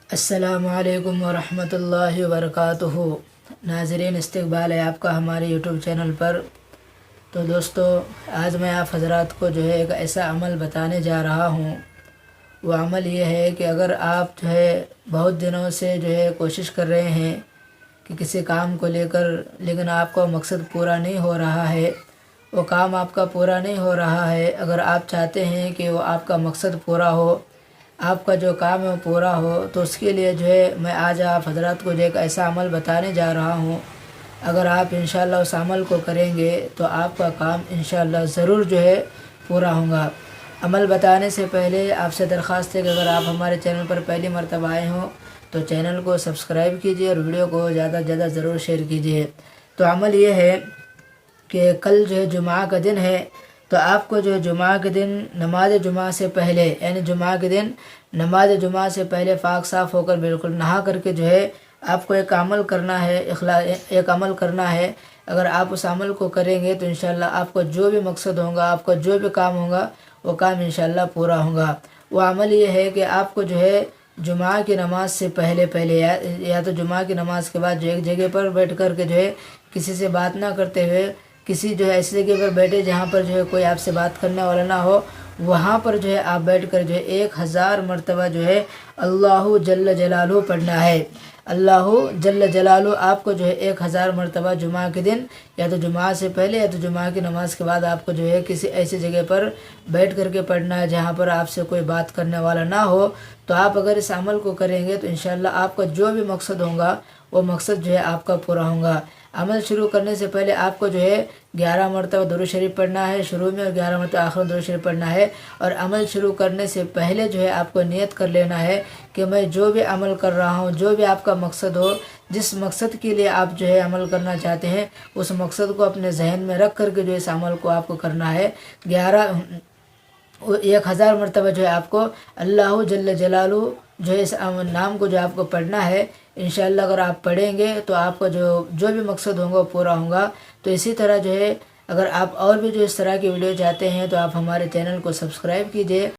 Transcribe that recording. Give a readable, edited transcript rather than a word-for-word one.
السلام علیکم ورحمۃ اللہ وبرکاتہ۔ ناظرین، استقبال ہے آپ کا ہمارے یوٹیوب چینل پر۔ تو دوستو، آج میں آپ حضرات کو ایک ایسا عمل بتانے جا رہا ہوں۔ وہ عمل یہ ہے کہ اگر آپ بہت دنوں سے کوشش کر رہے ہیں کہ کسی کام کو لے کر، لیکن آپ کا مقصد پورا نہیں ہو رہا ہے، وہ کام آپ کا پورا نہیں ہو رہا ہے، اگر آپ چاہتے ہیں کہ وہ آپ کا مقصد پورا ہو، آپ کا جو کام ہے وہ پورا ہو، تو اس کے لیے میں آج آپ حضرات کو ایک ایسا عمل بتانے جا رہا ہوں۔ اگر آپ انشاءاللہ اس عمل کو کریں گے تو آپ کا کام انشاءاللہ ضرور پورا ہوگا۔ عمل بتانے سے پہلے آپ سے درخواست ہے کہ اگر آپ ہمارے چینل پر پہلی مرتبہ آئے ہوں تو چینل کو سبسکرائب کیجئے اور ویڈیو کو زیادہ سے زیادہ ضرور شیئر کیجئے۔ تو عمل یہ ہے کہ کل جمعہ کا دن ہے، تو آپ کو جمعہ کے دن نماز جمعہ سے پہلے، یعنی جمعہ کے دن نماز جمعہ سے پہلے پاک صاف ہو کر بالکل نہا کر کے آپ کو ایک عمل کرنا ہے، ایک عمل کرنا ہے۔ اگر آپ اس عمل کو کریں گے تو انشاءاللہ آپ کو جو بھی مقصد ہوگا، آپ کا جو بھی کام ہوگا، وہ کام انشاءاللہ پورا ہوگا۔ وہ عمل یہ ہے کہ آپ کو جمعہ کی نماز سے پہلے یا تو جمعہ کی نماز کے بعد ایک جگہ پر بیٹھ کر کے کسی سے بات نہ کرتے ہوئے، کسی ایسی جگہ پر بیٹھے جہاں پر کوئی آپ سے بات کرنے والا نہ ہو، وہاں پر آپ بیٹھ کر 1000 مرتبہ اللہ جل جلالہ پڑھنا ہے۔ اللہ جل جلالہ آپ کو 1000 مرتبہ جمعہ کے دن یا تو جمعہ سے پہلے یا تو جمعہ کی نماز کے بعد آپ کو کسی ایسی جگہ پر بیٹھ کر کے پڑھنا ہے جہاں پر آپ سے کوئی بات کرنے والا نہ ہو۔ تو آپ اگر اس عمل کو کریں گے تو انشاءاللہ آپ کا جو بھی مقصد ہوگا وہ مقصد آپ کا پورا ہوگا۔ عمل شروع کرنے سے پہلے آپ کو 11 مرتبہ درود شریف پڑھنا ہے شروع میں، اور 11 مرتبہ آخر میں درود شریف پڑھنا ہے۔ اور عمل شروع کرنے سے پہلے آپ کو نیت کر لینا ہے کہ میں جو بھی عمل کر رہا ہوں، جو بھی آپ کا مقصد ہو، جس مقصد کے لیے آپ عمل کرنا چاہتے ہیں، اس مقصد کو اپنے ذہن میں رکھ کر کے اس عمل کو آپ کو کرنا ہے۔ 1000 مرتبہ آپ کو اللہ جل جلالہ اس نام کو آپ کو پڑھنا ہے۔ انشاءاللہ اگر آپ پڑھیں گے تو آپ کا جو بھی مقصد ہوگا وہ پورا ہوگا۔ تو اسی طرح اگر آپ اور بھی اس طرح کی ویڈیو چاہتے ہیں تو آپ ہمارے چینل کو سبسکرائب کیجئے۔